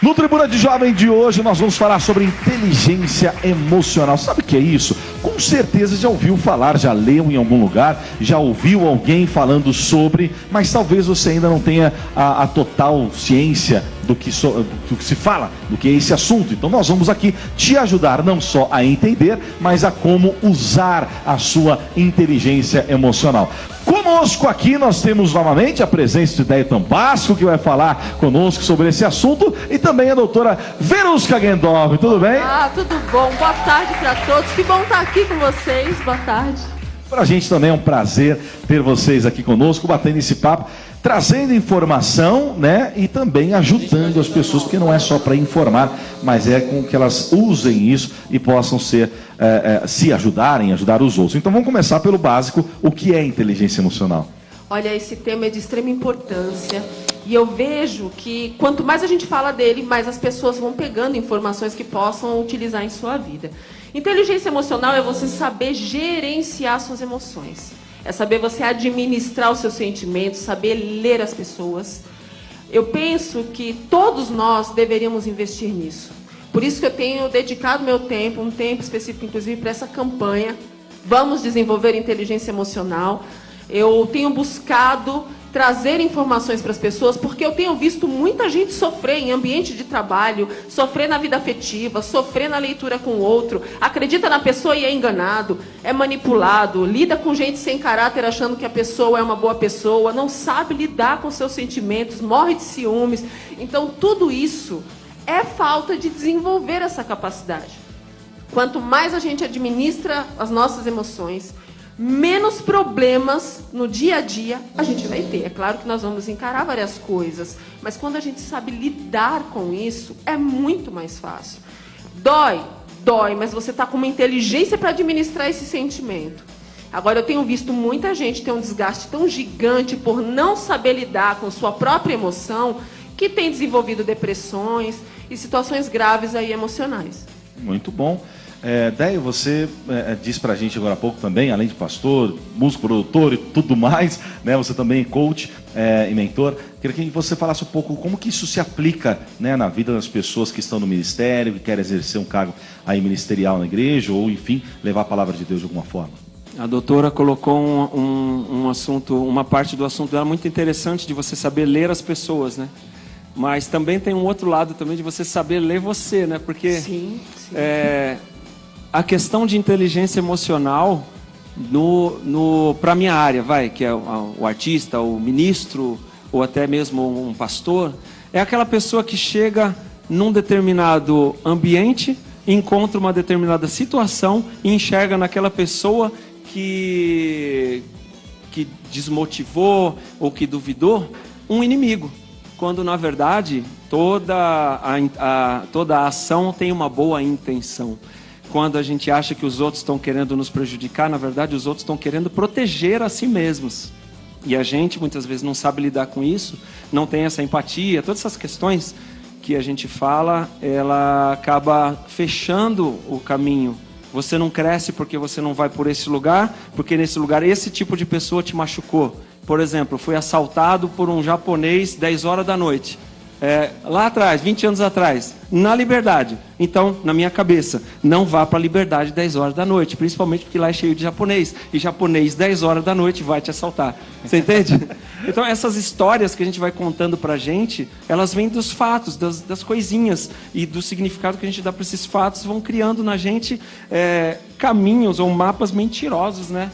No Tribuna de Jovem de hoje nós vamos falar sobre inteligência emocional. Sabe o que é isso? Com certeza já ouviu falar, já leu em algum lugar, já ouviu alguém falando sobre, mas talvez você ainda não tenha a total ciência do que se fala, do que é esse assunto. Então nós vamos aqui te ajudar não só a entender, mas a como usar a sua inteligência emocional. Conosco aqui nós temos novamente a presença de Deia Tambasco, que vai falar conosco sobre esse assunto, e também a doutora Verusca Gendorf. Tudo bem? Tudo bom. Boa tarde para todos. Que bom estar aqui com vocês. Boa tarde. Para a gente também é um prazer ter vocês aqui conosco, batendo esse papo, trazendo informação, né, e também ajudando as pessoas, porque não é só para informar, mas é com que elas usem isso e possam se ajudarem, ajudar os outros. Então vamos começar pelo básico, o que é inteligência emocional? Olha, esse tema é de extrema importância e eu vejo que quanto mais a gente fala dele, mais as pessoas vão pegando informações que possam utilizar em sua vida. Inteligência emocional é você saber gerenciar suas emoções. É saber você administrar os seus sentimentos, saber ler as pessoas. Eu penso que todos nós deveríamos investir nisso. Por isso que eu tenho dedicado meu tempo, um tempo específico, inclusive, para essa campanha. Vamos desenvolver inteligência emocional. Eu tenho buscado trazer informações para as pessoas, porque eu tenho visto muita gente sofrer em ambiente de trabalho, sofrer na vida afetiva, sofrer na leitura com o outro, acredita na pessoa e é enganado, é manipulado, lida com gente sem caráter achando que a pessoa é uma boa pessoa, não sabe lidar com seus sentimentos, morre de ciúmes. Então tudo isso é falta de desenvolver essa capacidade. Quanto mais a gente administra as nossas emoções, menos problemas no dia a dia a gente vai ter. É claro que nós vamos encarar várias coisas, mas quando a gente sabe lidar com isso, é muito mais fácil. Dói, mas você está com uma inteligência para administrar esse sentimento. Agora, eu tenho visto muita gente ter um desgaste tão gigante por não saber lidar com sua própria emoção, que tem desenvolvido depressões e situações graves aí emocionais. Muito bom. Deia, você disse pra gente agora há pouco também, além de pastor, músico, produtor e tudo mais, né, você também é coach e mentor. Queria que você falasse um pouco como que isso se aplica, né, na vida das pessoas que estão no ministério, que querem exercer um cargo aí ministerial na igreja, ou enfim, levar a palavra de Deus de alguma forma. A doutora colocou um assunto, uma parte do assunto dela muito interessante, de você saber ler as pessoas, né? Mas também tem um outro lado também de você saber ler você, né? Porque sim. A questão de inteligência emocional para a minha área, que é o artista, o ministro, ou até mesmo um pastor, é aquela pessoa que chega num determinado ambiente, encontra uma determinada situação e enxerga naquela pessoa que desmotivou ou que duvidou um inimigo. Quando, na verdade, toda a ação tem uma boa intenção. Quando a gente acha que os outros estão querendo nos prejudicar, na verdade, os outros estão querendo proteger a si mesmos. E a gente, muitas vezes, não sabe lidar com isso, não tem essa empatia, todas essas questões que a gente fala, ela acaba fechando o caminho. Você não cresce porque você não vai por esse lugar, porque nesse lugar esse tipo de pessoa te machucou. Por exemplo, fui assaltado por um japonês 10 horas da noite. Lá atrás, 20 anos atrás, na Liberdade. Então, na minha cabeça, não vá para a Liberdade 10 horas da noite, principalmente porque lá é cheio de japonês. E japonês 10 horas da noite vai te assaltar. Você entende? Então, essas histórias que a gente vai contando para a gente, elas vêm dos fatos, das coisinhas e do significado que a gente dá para esses fatos, vão criando na gente caminhos ou mapas mentirosos, né?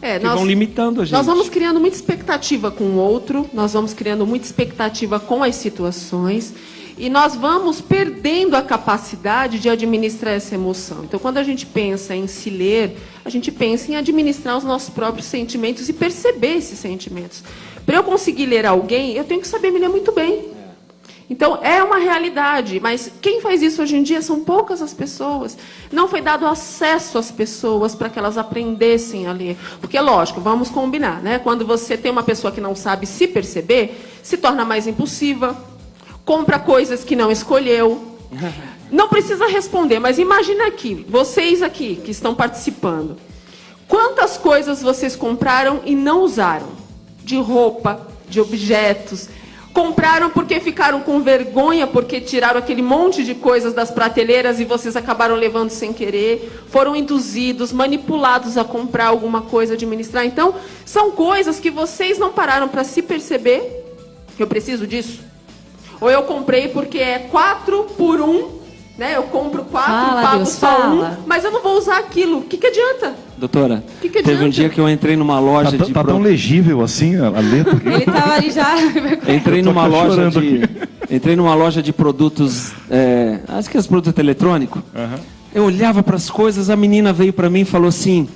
Que vão limitando a gente. Nós vamos criando muita expectativa com o outro, nós vamos criando muita expectativa com as situações e nós vamos perdendo a capacidade de administrar essa emoção. Então, quando a gente pensa em se ler, a gente pensa em administrar os nossos próprios sentimentos e perceber esses sentimentos. Para eu conseguir ler alguém, eu tenho que saber me ler muito bem. Então, é uma realidade, mas quem faz isso hoje em dia são poucas as pessoas. Não foi dado acesso às pessoas para que elas aprendessem a ler. Porque, lógico, vamos combinar, né? Quando você tem uma pessoa que não sabe se perceber, se torna mais impulsiva, compra coisas que não escolheu. Não precisa responder, mas imagina aqui, vocês aqui que estão participando. Quantas coisas vocês compraram e não usaram? De roupa, de objetos. Compraram porque ficaram com vergonha, porque tiraram aquele monte de coisas das prateleiras e vocês acabaram levando sem querer. Foram induzidos, manipulados a comprar alguma coisa, administrar. Então, são coisas que vocês não pararam para se perceber. Eu preciso disso? Ou eu comprei porque é 4 por 1, né? Eu compro 4 e pago só 1, mas eu não vou usar aquilo. O que adianta? Doutora, que adianta? Teve um dia que eu entrei numa loja de... Tá tão legível assim a letra? Ele tava ali já... Entrei numa loja de produtos, acho que é produtos eletrônicos. Uhum. Eu olhava para as coisas, a menina veio para mim e falou assim,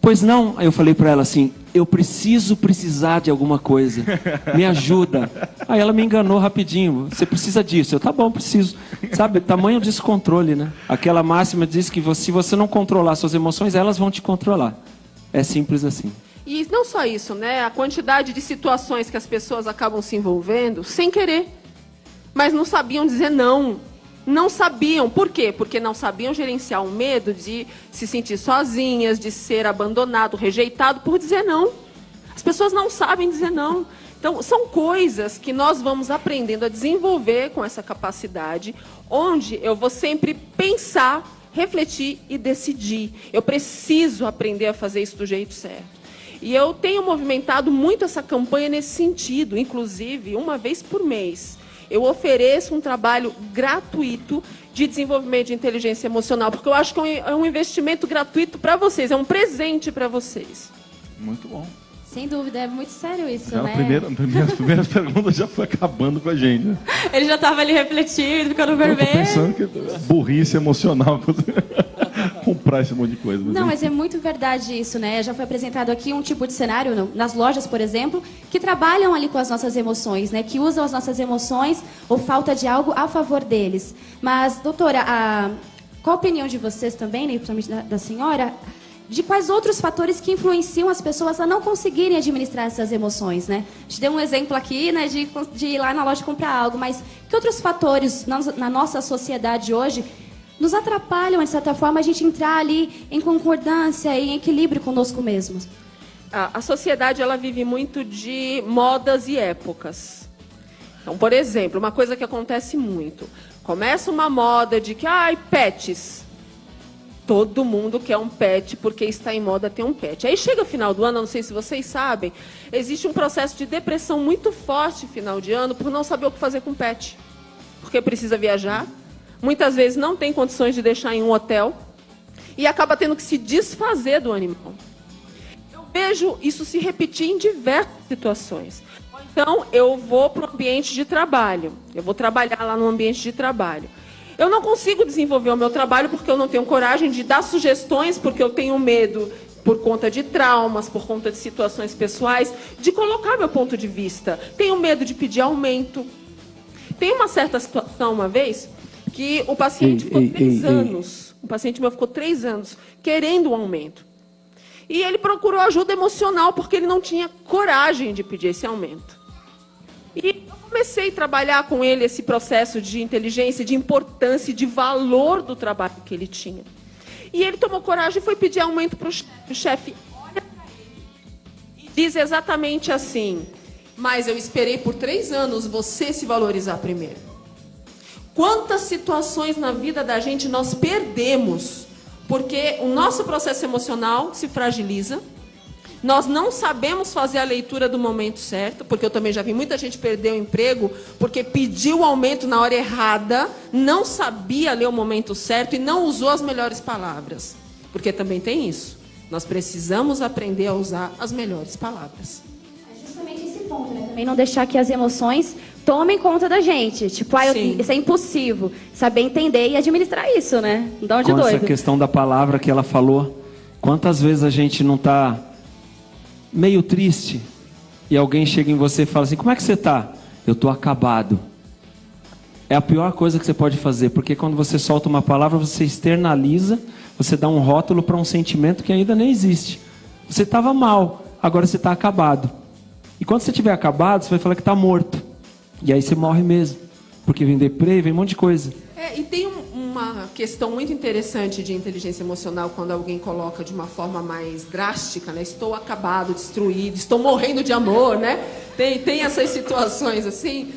pois não? Aí eu falei para ela assim, eu precisar de alguma coisa, me ajuda. Aí ela me enganou rapidinho, você precisa disso. Eu, tá bom, preciso. Sabe, tamanho descontrole, né? Aquela máxima diz que se você não controlar suas emoções, elas vão te controlar. É simples assim. E não só isso, né? A quantidade de situações que as pessoas acabam se envolvendo sem querer, mas não sabiam dizer não. Não sabiam. Por quê? Porque não sabiam gerenciar o medo de se sentir sozinhas, de ser abandonado, rejeitado por dizer não. As pessoas não sabem dizer não. Então, são coisas que nós vamos aprendendo a desenvolver com essa capacidade, onde eu vou sempre pensar, refletir e decidir. Eu preciso aprender a fazer isso do jeito certo. E eu tenho movimentado muito essa campanha nesse sentido, inclusive, uma vez por mês. Eu ofereço um trabalho gratuito de desenvolvimento de inteligência emocional, porque eu acho que é um investimento gratuito para vocês, é um presente para vocês. Muito bom. Sem dúvida, é muito sério isso, Já né? A primeira pergunta já foi acabando com a gente. Né? Ele já estava ali refletindo, ficando Eu tô vermelho. pensando que burrice emocional comprar esse monte de coisa. Não, mas é muito verdade isso, né? Já foi apresentado aqui um tipo de cenário nas lojas, por exemplo, que trabalham ali com as nossas emoções, né? Que usam as nossas emoções ou falta de algo a favor deles. Mas, doutora, qual a opinião de vocês também, né, principalmente da senhora, de quais outros fatores que influenciam as pessoas a não conseguirem administrar essas emoções, né? A gente deu um exemplo aqui, né, de ir lá na loja comprar algo, mas que outros fatores na nossa sociedade hoje nos atrapalham, de certa forma, a gente entrar ali em concordância e em equilíbrio conosco mesmos? A sociedade, ela vive muito de modas e épocas. Então, por exemplo, uma coisa que acontece muito. Começa uma moda de que, pets. Todo mundo quer um pet porque está em moda ter um pet. Aí chega o final do ano, não sei se vocês sabem, existe um processo de depressão muito forte no final de ano por não saber o que fazer com o pet. Porque precisa viajar, muitas vezes não tem condições de deixar em um hotel e acaba tendo que se desfazer do animal. Eu vejo isso se repetir em diversas situações. Então, eu vou para o ambiente de trabalho, eu vou trabalhar lá no ambiente de trabalho. Eu não consigo desenvolver o meu trabalho porque eu não tenho coragem de dar sugestões, porque eu tenho medo, por conta de traumas, por conta de situações pessoais, de colocar meu ponto de vista. Tenho medo de pedir aumento. Tem uma certa situação, uma vez, que o paciente ficou 3 anos, um paciente meu ficou 3 anos querendo um aumento. E ele procurou ajuda emocional porque ele não tinha coragem de pedir esse aumento. E eu comecei a trabalhar com ele esse processo de inteligência, de importância e de valor do trabalho que ele tinha. E ele tomou coragem e foi pedir aumento para o chefe. O chefe olha para ele e diz exatamente assim: mas eu esperei por 3 anos você se valorizar primeiro. Quantas situações na vida da gente nós perdemos porque o nosso processo emocional se fragiliza. Nós não sabemos fazer a leitura do momento certo, porque eu também já vi muita gente perder o emprego porque pediu o aumento na hora errada, não sabia ler o momento certo e não usou as melhores palavras. Porque também tem isso. Nós precisamos aprender a usar as melhores palavras. É justamente esse ponto, né? Também não deixar que as emoções tomem conta da gente. Tipo, isso é impossível. Saber entender e administrar isso, né? Não dá de doido. Essa questão da palavra que ela falou, quantas vezes a gente não está meio triste e alguém chega em você e fala assim: como é que você está? Eu estou acabado. É a pior coisa que você pode fazer, porque quando você solta uma palavra, você externaliza, você dá um rótulo para um sentimento que ainda nem existe. Você estava mal, agora você está acabado. E quando você estiver acabado, você vai falar que está morto. E aí você morre mesmo, porque vem deprê, vem um monte de coisa. E tem uma questão muito interessante de inteligência emocional quando alguém coloca de uma forma mais drástica, né? Estou acabado, destruído, estou morrendo de amor, né? Tem essas situações assim.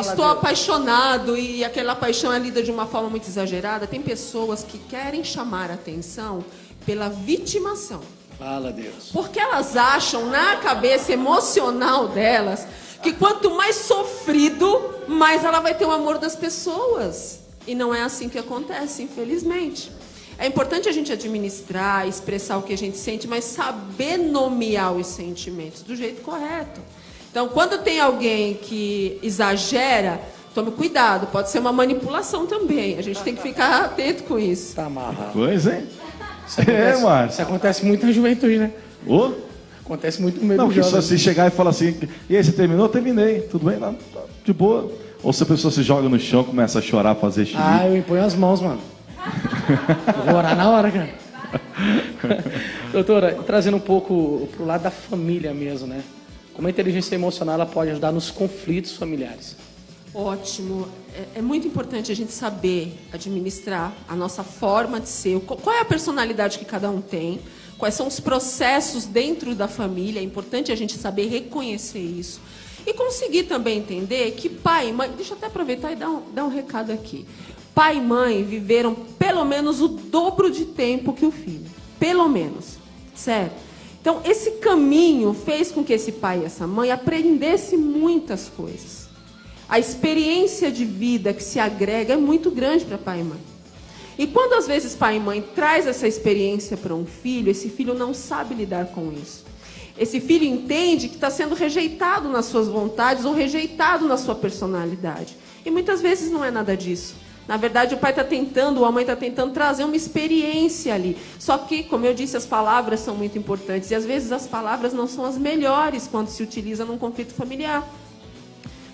Estou apaixonado e aquela paixão é lida de uma forma muito exagerada. Tem pessoas que querem chamar a atenção pela vitimação. Fala, Deus. Porque elas acham na cabeça emocional delas que quanto mais sofrido, mais ela vai ter o amor das pessoas. E não é assim que acontece, infelizmente. É importante a gente administrar, expressar o que a gente sente, mas saber nomear os sentimentos do jeito correto. Então, quando tem alguém que exagera, tome cuidado, pode ser uma manipulação também. A gente tem que ficar atento com isso. Tá amarrado. Coisa, hein? Márcio. Isso acontece muito na juventude, né? Ô? Acontece muito no meio Não, do que jovem. só se chegar e falar assim, e aí, você terminou? Terminei. Tudo bem? Não, tá de boa. Ou se a pessoa se joga no chão, começa a chorar, fazer xixi. Eu imponho as mãos, mano. Eu vou orar na hora, cara. Doutora, trazendo um pouco pro lado da família mesmo, né? Como a inteligência emocional ela pode ajudar nos conflitos familiares? Ótimo. É muito importante a gente saber administrar a nossa forma de ser. Qual é a personalidade que cada um tem? Quais são os processos dentro da família? É importante a gente saber reconhecer isso. E conseguir também entender que pai e mãe... Deixa eu até aproveitar e dar um recado aqui. Pai e mãe viveram pelo menos o dobro de tempo que o filho. Pelo menos. Certo? Então, esse caminho fez com que esse pai e essa mãe aprendessem muitas coisas. A experiência de vida que se agrega é muito grande para pai e mãe. E quando às vezes pai e mãe traz essa experiência para um filho, esse filho não sabe lidar com isso. Esse filho entende que está sendo rejeitado nas suas vontades ou rejeitado na sua personalidade. E muitas vezes não é nada disso. Na verdade, o pai está tentando, ou a mãe está tentando trazer uma experiência ali. Só que, como eu disse, as palavras são muito importantes. E às vezes as palavras não são as melhores quando se utiliza num conflito familiar.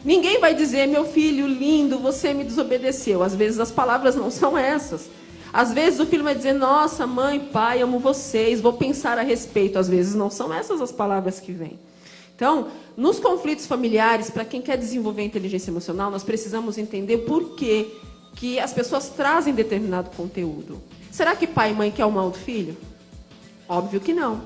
Ninguém vai dizer, meu filho lindo, você me desobedeceu. Às vezes as palavras não são essas. Às vezes o filho vai dizer, nossa, mãe, pai, amo vocês, vou pensar a respeito. Às vezes não são essas as palavras que vêm. Então, nos conflitos familiares, para quem quer desenvolver inteligência emocional, nós precisamos entender por quê que as pessoas trazem determinado conteúdo. Será que pai e mãe quer o mal do filho? Óbvio que não.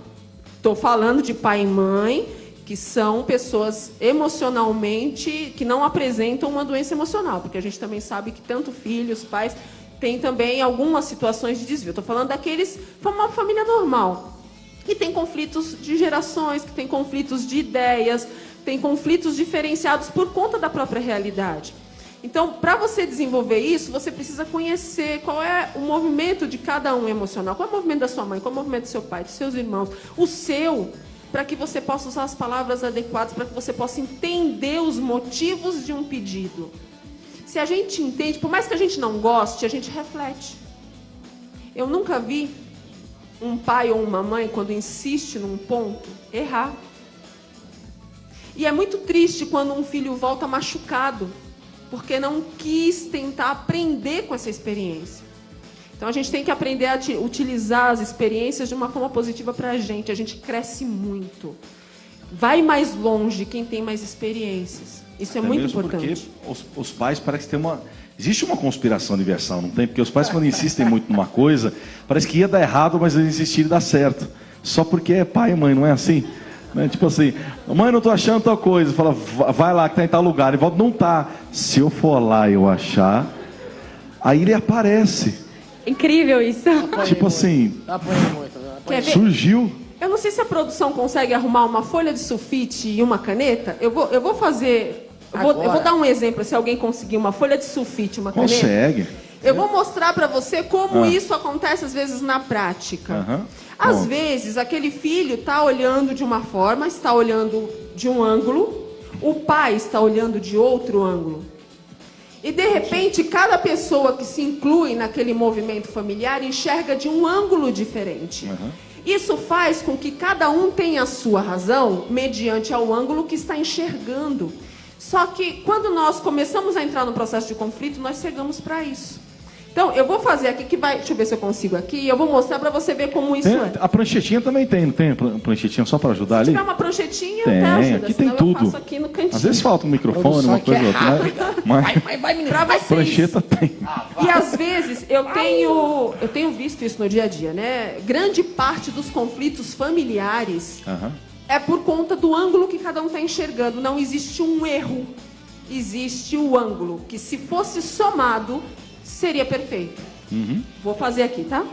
Estou falando de pai e mãe que são pessoas emocionalmente, que não apresentam uma doença emocional, porque a gente também sabe que tanto filhos, pais, tem também algumas situações de desvio. Estou falando daqueles, uma família normal, que tem conflitos de gerações, que tem conflitos de ideias, tem conflitos diferenciados por conta da própria realidade. Então, para você desenvolver isso, você precisa conhecer qual é o movimento de cada um emocional. Qual é o movimento da sua mãe, qual é o movimento do seu pai, dos seus irmãos, o seu, para que você possa usar as palavras adequadas, para que você possa entender os motivos de um pedido. Se a gente entende, por mais que a gente não goste, a gente reflete. Eu nunca vi um pai ou uma mãe, quando insiste num ponto, errar. E é muito triste quando um filho volta machucado, porque não quis tentar aprender com essa experiência. Então a gente tem que aprender a utilizar as experiências de uma forma positiva para a gente cresce muito. Vai mais longe quem tem mais experiências. Isso é muito importante. Porque os pais parece que tem uma... Existe uma conspiração de versão, não tem? Porque os pais, quando insistem muito numa coisa, parece que ia dar errado, mas eles insistirem e dá certo. Só porque é pai e mãe, não é assim? Né? Tipo assim, mãe, não tô achando tal coisa. Fala, vai lá que tá em tal lugar. E volta, não tá. Se eu for lá e eu achar, aí ele aparece. Incrível isso. Tipo assim, Quer ver? surgiu. Eu não sei se a produção consegue arrumar uma folha de sulfite e uma caneta. Eu vou fazer... Eu vou dar um exemplo, se alguém conseguir uma folha de sulfite e uma caneta. Consegue. Eu vou mostrar para você como isso acontece às vezes na prática. Às vezes, aquele filho está olhando de uma forma, está olhando de um ângulo, o pai está olhando de outro ângulo. E, de repente, cada pessoa que se inclui naquele movimento familiar enxerga de um ângulo diferente. Isso faz com que cada um tenha a sua razão mediante ao ângulo que está enxergando. Só que, quando nós começamos a entrar no processo de conflito, nós chegamos para isso. Então, eu vou fazer aqui, deixa eu ver se eu consigo aqui, e eu vou mostrar para você ver como isso é. A pranchetinha também tem, não tem pranchetinha só para ajudar ali? Se tiver uma pranchetinha, tem, até ajuda, aqui tem senão tudo. eu faço aqui no cantinho. Às vezes falta um microfone, uma coisa ou outra, mas Pra vocês. prancheta tem. E às vezes eu tenho visto isso no dia a dia, né? Grande parte dos conflitos familiares é por conta do ângulo que cada um está enxergando. Não existe um erro, existe o ângulo, que se fosse somado, seria perfeito. Vou fazer aqui, tá?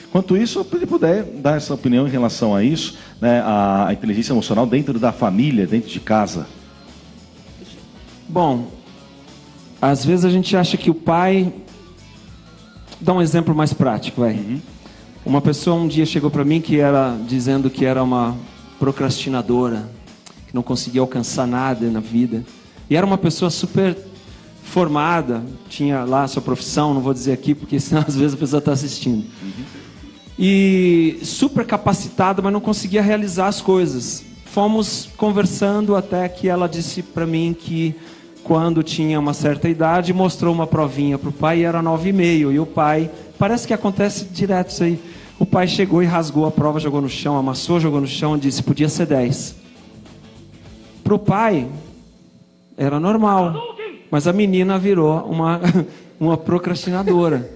Enquanto isso, se ele puder dar essa opinião em relação a isso, né, a inteligência emocional dentro da família, dentro de casa. Bom, às vezes a gente acha que o pai... Dá um exemplo mais prático, vai. Uma pessoa um dia chegou para mim dizendo que era uma procrastinadora, que não conseguia alcançar nada na vida. E era uma pessoa super formada, tinha lá a sua profissão, não vou dizer aqui, porque senão às vezes a pessoa está assistindo. E super capacitada, mas não conseguia realizar as coisas. Fomos conversando até que ela disse para mim que quando tinha uma certa idade, mostrou uma provinha para o pai e era 9,5. E o pai, parece que acontece direto isso aí. O pai chegou e rasgou a prova, jogou no chão, amassou, jogou no chão e disse, podia ser 10. Para o pai, era normal. Mas a menina virou uma procrastinadora.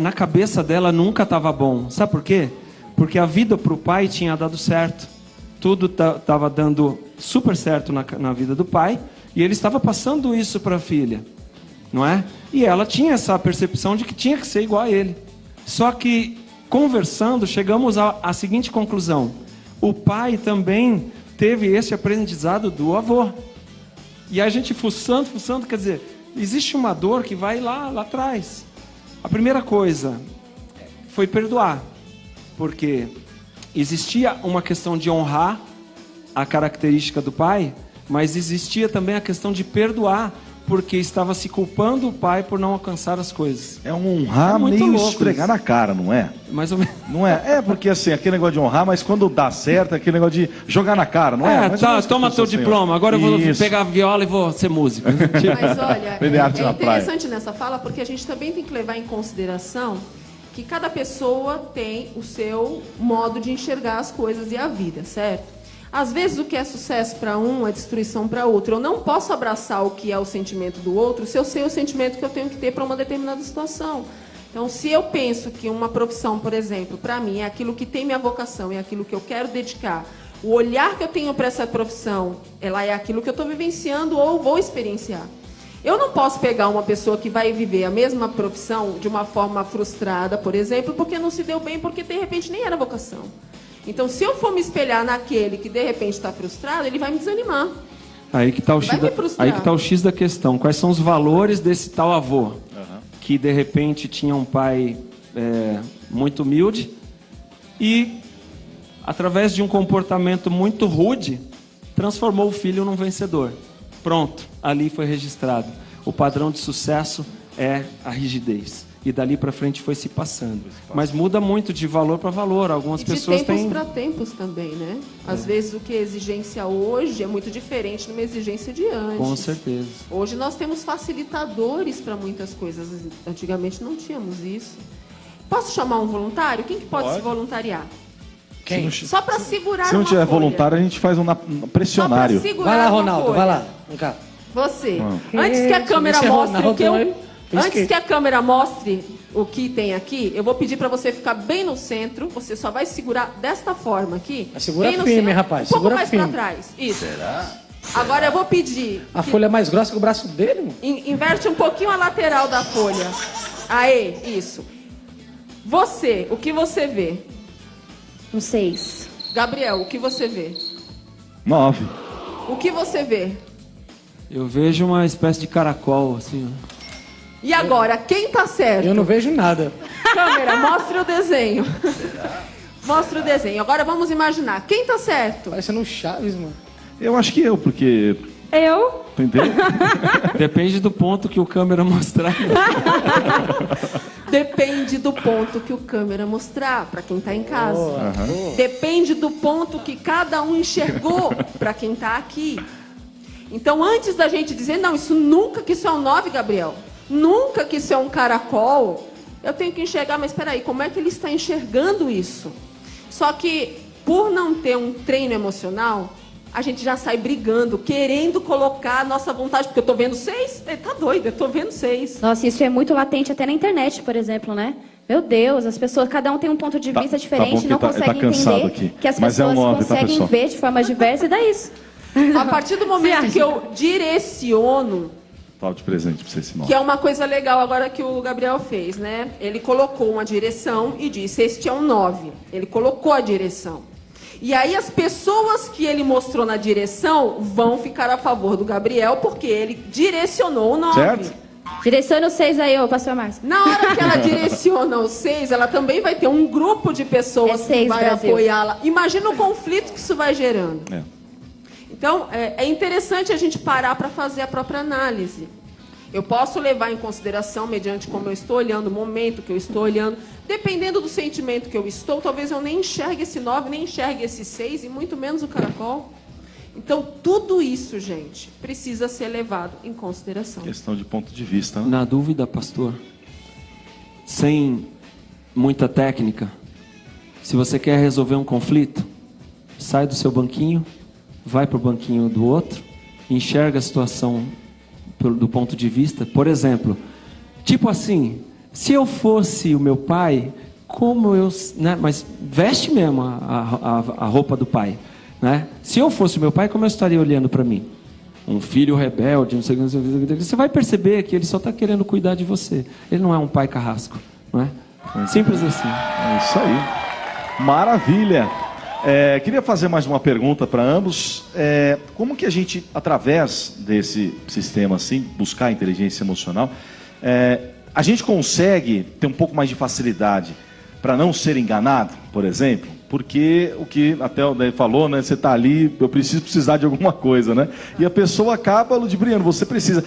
Na cabeça dela nunca estava bom. Sabe por quê? Porque a vida para o pai tinha dado certo. Tudo estava dando super certo na vida do pai. E ele estava passando isso para a filha. Não é? E ela tinha essa percepção de que tinha que ser igual a ele. Só que, conversando, chegamos à seguinte conclusão. O pai também teve esse aprendizado do avô. E a gente fuçando, quer dizer, existe uma dor que vai lá atrás. A primeira coisa foi perdoar. Porque existia uma questão de honrar a característica do pai, mas existia também a questão de perdoar, porque estava se culpando o pai por não alcançar as coisas. É um honrar meio esfregar na cara, não é? Mais ou menos. Não é? É porque assim, aquele negócio de honrar, mas quando dá certo, é aquele negócio de jogar na cara, não é? Tá, toma teu diploma, agora eu vou pegar a viola e vou ser músico. Mas olha, é na praia. interessante nessa fala, porque a gente também tem que levar em consideração que cada pessoa tem o seu modo de enxergar as coisas e a vida, certo? Às vezes o que é sucesso para um é destruição para outro. Eu não posso abraçar o que é o sentimento do outro se eu sei o sentimento que eu tenho que ter para uma determinada situação. Então, se eu penso que uma profissão, por exemplo, para mim é aquilo que tem minha vocação, é aquilo que eu quero dedicar, o olhar que eu tenho para essa profissão, ela é aquilo que eu estou vivenciando ou vou experienciar. Eu não posso pegar uma pessoa que vai viver a mesma profissão de uma forma frustrada, por exemplo, porque não se deu bem, porque de repente nem era vocação. Então, se eu for me espelhar naquele que de repente está frustrado, ele vai me desanimar. Aí que está o X da questão. Quais são os valores desse tal avô? Que de repente tinha um pai muito humilde e, através de um comportamento muito rude, transformou o filho num vencedor. Pronto, ali foi registrado. O padrão de sucesso é a rigidez. E dali para frente foi se passando. Mas muda muito de valor para valor. Algumas pessoas têm... De tempos para tempos também, né? Às vezes o que é exigência hoje é muito diferente de uma exigência de antes. Com certeza. Hoje nós temos facilitadores para muitas coisas. Antigamente não tínhamos isso. Posso chamar um voluntário? Quem que pode se voluntariar? Quem? Só para segurar uma folha. Se não tiver voluntário, a gente faz um pressionário. Vai lá, Ronaldo, vai lá. Vem cá. Você. Antes que a câmera mostre o que eu... Antes que a câmera mostre o que tem aqui, eu vou pedir para você ficar bem no centro. Você só vai segurar desta forma aqui. Segura bem no firme, centro, rapaz. Um pouco Segura mais firme. para trás. Isso. Será? Agora eu vou pedir. A folha é mais grossa que o braço dele, mano. Inverte um pouquinho a lateral da folha. Aê, isso. Você, o que você vê? 6. Gabriel, o que você vê? 9. O que você vê? Eu vejo uma espécie de caracol, assim, ó. E agora, quem tá certo? Eu não vejo nada. Câmera, mostre o desenho. Mostre o desenho. Agora vamos imaginar. Quem tá certo? Parecendo um Chaves, mano. Eu acho que eu, porque... Eu? Entendeu? Depende do ponto que o câmera mostrar. Depende do ponto que o câmera mostrar, para quem tá em casa. Depende do ponto que cada um enxergou, para quem tá aqui. Então, antes da gente dizer, não, isso é um 9, Gabriel. Nunca que isso é um caracol. Eu tenho que enxergar, mas espera aí, como é que ele está enxergando isso? Só que, por não ter um treino emocional, a gente já sai brigando, querendo colocar a nossa vontade, porque eu tô vendo 6, ele tá doido, eu tô vendo 6. Nossa, isso é muito latente até na internet, por exemplo, né? Meu Deus, as pessoas, cada um tem um ponto de vista diferente, não consegue cansado entender aqui. que as Mas é pessoas um homem, tá, conseguem pessoal? ver de forma diversa e dá isso. A partir do momento que eu direciono, Tava de presente pra você esse nome. que é uma coisa legal agora que o Gabriel fez, né? Ele colocou uma direção e disse, este é um 9. Ele colocou a direção. E aí as pessoas que ele mostrou na direção vão ficar a favor do Gabriel, porque ele direcionou o 9. Certo? Direciona o 6 aí, ô pastor Márcio. Na hora que ela direciona o 6, ela também vai ter um grupo de pessoas É 6, que vai Brasil. apoiá-la. Imagina o conflito que isso vai gerando. É. Então, é interessante a gente parar para fazer a própria análise. Eu posso levar em consideração, mediante como eu estou olhando, o momento que eu estou olhando, dependendo do sentimento que eu estou, talvez eu nem enxergue esse 9, nem enxergue esse 6, e muito menos o caracol. Então, tudo isso, gente, precisa ser levado em consideração. Questão de ponto de vista, né? Na dúvida, pastor, sem muita técnica, se você quer resolver um conflito, sai do seu banquinho, vai para o banquinho do outro, enxerga a situação do ponto de vista. Por exemplo, tipo assim, se eu fosse o meu pai, como eu... Né, mas veste mesmo a roupa do pai. Né? Se eu fosse o meu pai, como eu estaria olhando para mim? Um filho rebelde, não sei o que. Você vai perceber que ele só está querendo cuidar de você. Ele não é um pai carrasco. Não é? Simples assim. É isso aí. Maravilha. Queria fazer mais uma pergunta para ambos. Como que a gente, através desse sistema assim, buscar a inteligência emocional, a gente consegue ter um pouco mais de facilidade para não ser enganado, por exemplo? Porque o que até o Daí falou, né? Você está ali, eu preciso precisar de alguma coisa, né? E a pessoa acaba ludibriando, você precisa.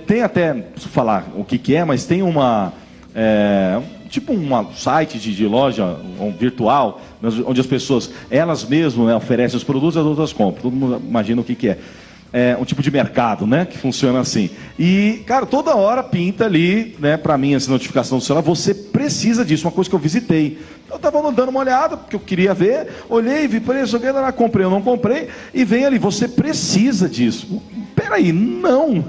Tem até, não preciso falar o que é, mas tem uma. Tipo um site de loja virtual, onde as pessoas, elas mesmas, né, oferecem os produtos e as outras compram. Todo mundo imagina o que é. É um tipo de mercado, né, que funciona assim. E, cara, toda hora pinta ali, né, para mim, essa notificação do celular, você precisa disso, uma coisa que eu visitei. Eu estava dando uma olhada, porque eu queria ver, olhei, vi preço, comprei, eu não comprei, e vem ali, você precisa disso. Peraí, não,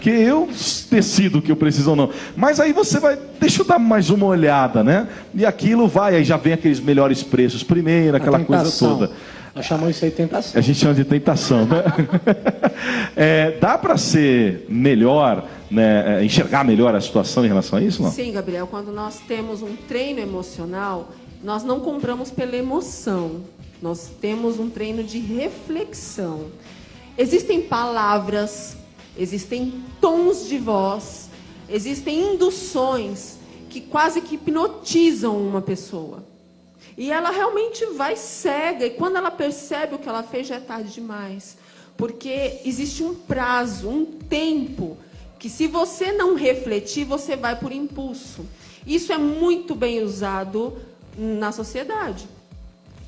que eu decido que eu preciso ou não. Mas aí você vai, deixa eu dar mais uma olhada, né? E aquilo vai, aí já vem aqueles melhores preços primeiro, aquela coisa toda. Nós chamamos isso aí de tentação. A gente chama de tentação, né? Dá para ser melhor, né, enxergar melhor a situação em relação a isso, não? Sim, Gabriel, quando nós temos um treino emocional, nós não compramos pela emoção, nós temos um treino de reflexão. Existem palavras, existem tons de voz, existem induções que quase que hipnotizam uma pessoa. E ela realmente vai cega, e quando ela percebe o que ela fez, já é tarde demais. Porque existe um prazo, um tempo, que se você não refletir, você vai por impulso. Isso é muito bem usado na sociedade.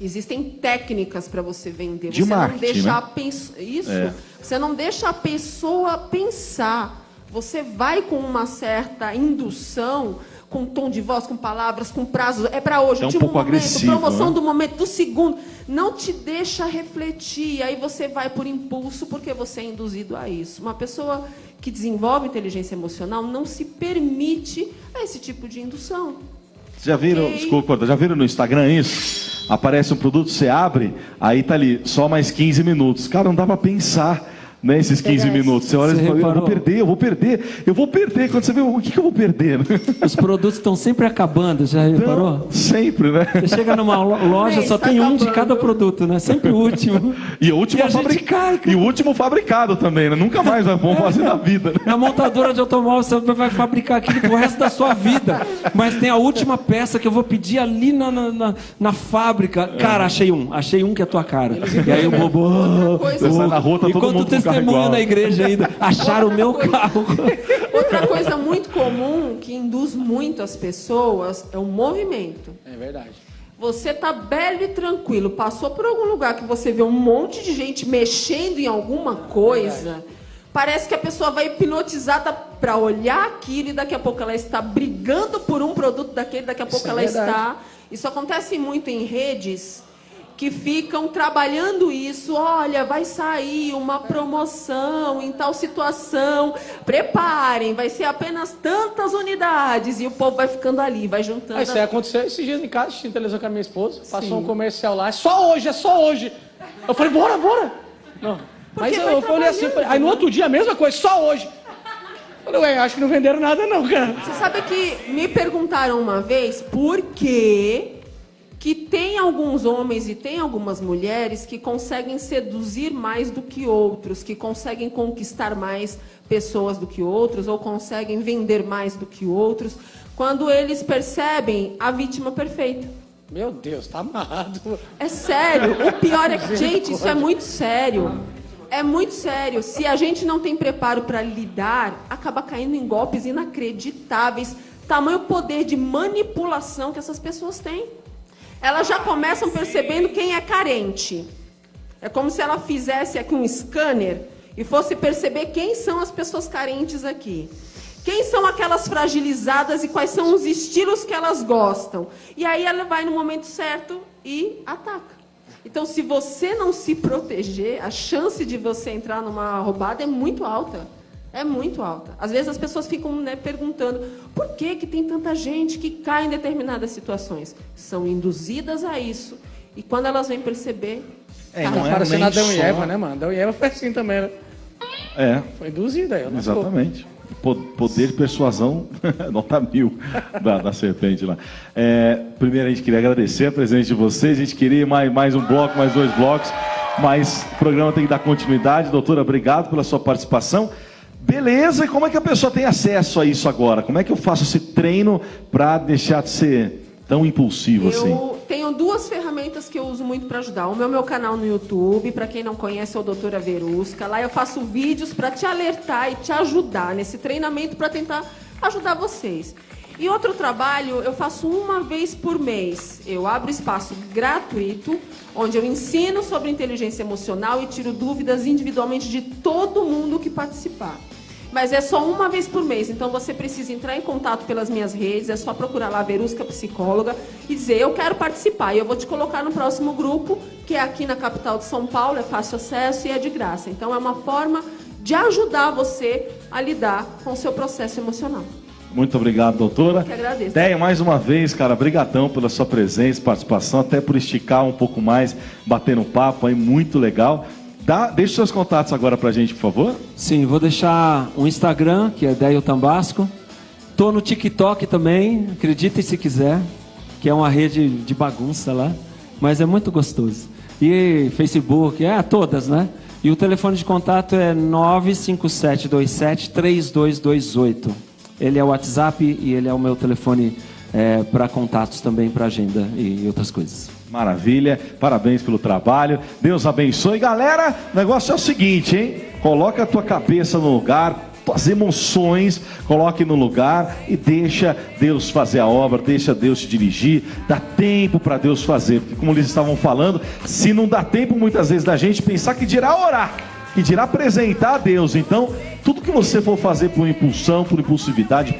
Existem técnicas para você vender. De você marketing, não deixa né? Isso. Você não deixa a pessoa pensar. Você vai com uma certa indução, com tom de voz, com palavras, com prazos. É para hoje, um último pouco momento, agressivo, promoção, né? do momento, do segundo. Não te deixa refletir. Aí você vai por impulso, porque você é induzido a isso. Uma pessoa que desenvolve inteligência emocional não se permite a esse tipo de indução. Já viram, desculpa, já viram no Instagram isso? Aparece um produto, você abre, aí tá ali, só mais 15 minutos. Cara, não dá pra pensar, né, esses 15 minutos. Você olha e fala, eu vou perder. Quando você vê, o que eu vou perder? Os produtos estão sempre acabando, já reparou? Então, sempre, né? Você chega numa loja, só tem um de cada produto, né? Sempre o último. E o último E a gente cai, cara. E o último fabricado também, né? Nunca mais vamos fazer na vida, né? Na montadora de automóvel você vai fabricar aquilo pro resto da sua vida. Mas tem a última peça que eu vou pedir ali na fábrica. Cara, achei um que é a tua cara. E aí o bobo. Você sai na rua, tá E todo conta o mundo com carro testemunho igual. na igreja ainda. Acharam o meu carro. Outra coisa muito comum, que induz muito as pessoas, é o movimento. É verdade. Você tá belo e tranquilo, passou por algum lugar que você vê um monte de gente mexendo em alguma coisa, parece que a pessoa vai hipnotizada para olhar aquilo e daqui a pouco ela está brigando por um produto daquele, daqui a pouco Isso é ela verdade. está... Isso acontece muito em redes que ficam trabalhando isso. Olha, vai sair uma promoção em tal situação, preparem, vai ser apenas tantas unidades, e o povo vai ficando ali, vai juntando. Isso aí aconteceu esses dias em casa, assistindo televisão com a minha esposa, passou um comercial lá, é só hoje. Eu falei, bora. Não. Mas eu falei assim, aí no outro dia a mesma coisa, só hoje. Eu falei, ué, acho que não venderam nada não, cara. Você sabe que me perguntaram uma vez por que tem alguns homens e tem algumas mulheres que conseguem seduzir mais do que outros, que conseguem conquistar mais pessoas do que outros, ou conseguem vender mais do que outros, quando eles percebem a vítima perfeita. Meu Deus, tá amarrado. É sério, o pior é que, gente, isso é muito sério. É muito sério. Se a gente não tem preparo para lidar, acaba caindo em golpes inacreditáveis. Tamanho poder de manipulação que essas pessoas têm. Elas já começam percebendo quem é carente. É como se ela fizesse aqui um scanner e fosse perceber quem são as pessoas carentes aqui. Quem são aquelas fragilizadas e quais são os estilos que elas gostam. E aí ela vai no momento certo e ataca. Então, se você não se proteger, a chance de você entrar numa roubada é muito alta. É muito alta. Às vezes as pessoas ficam perguntando por que tem tanta gente que cai em determinadas situações. São induzidas a isso. E quando elas vêm perceber... Não é parecendo Adão e Eva, né, mano? Adão e Eva foi assim também, né? Foi induzida aí. Exatamente. Poder de persuasão, nota 1000 da serpente lá. Primeiro a gente queria agradecer a presença de vocês. A gente queria mais um bloco, mais 2 blocos. Mas o programa tem que dar continuidade. Doutora, obrigado pela sua participação. Beleza, e como é que a pessoa tem acesso a isso agora? Como é que eu faço esse treino para deixar de ser tão impulsivo assim? Eu tenho 2 ferramentas que eu uso muito para ajudar. Uma é o meu canal no YouTube, para quem não conhece, é o Doutora Verusca. Lá eu faço vídeos para te alertar e te ajudar nesse treinamento para tentar ajudar vocês. E outro trabalho eu faço uma vez por mês. Eu abro espaço gratuito, onde eu ensino sobre inteligência emocional e tiro dúvidas individualmente de todo mundo que participar. Mas é só uma vez por mês, então você precisa entrar em contato pelas minhas redes, é só procurar lá Verusca Psicóloga e dizer, eu quero participar. E eu vou te colocar no próximo grupo, que é aqui na capital de São Paulo, é fácil acesso e é de graça. Então é uma forma de ajudar você a lidar com o seu processo emocional. Muito obrigado, doutora. Eu que agradeço. Déia, mais uma vez, cara, brigadão pela sua presença, participação, até por esticar um pouco mais, bater no papo aí, muito legal. Deixa os seus contatos agora pra gente, por favor. Sim, vou deixar um Instagram, que é Déio Tambasco. Tô no TikTok também, acreditem se quiser, que é uma rede de bagunça lá, mas é muito gostoso. E Facebook, todas, né? E o telefone de contato é 957273228. Ele é o WhatsApp e ele é o meu telefone para contatos também, para agenda e outras coisas. Maravilha, parabéns pelo trabalho, Deus abençoe. Galera, o negócio é o seguinte, hein? Coloca a tua cabeça no lugar, tuas emoções, coloque no lugar e deixa Deus fazer a obra, deixa Deus te dirigir, dá tempo para Deus fazer, porque como eles estavam falando, se não dá tempo muitas vezes da gente pensar, que dirá orar, que dirá apresentar a Deus. Então, tudo que você for fazer por impulsão, por impulsividade,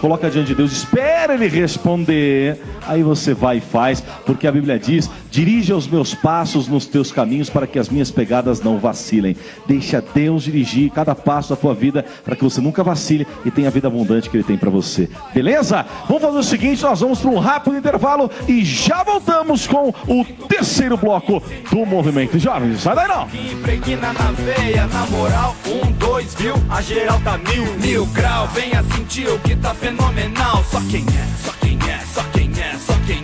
coloca diante de Deus, espera Ele responder, aí você vai e faz, porque a Bíblia diz, dirige os meus passos nos teus caminhos, para que as minhas pegadas não vacilem. Deixa Deus dirigir cada passo da tua vida, para que você nunca vacile e tenha a vida abundante que Ele tem para você. Beleza? Vamos fazer o seguinte, nós vamos para um rápido intervalo e já voltamos com o terceiro bloco do Movimento Jovens. Sai daí não! Impregna na veia, na moral, 1, 2, viu? A geral tá mil grau, venha sentir o que tá fenomenal. Só quem é, só quem é, só quem é, só quem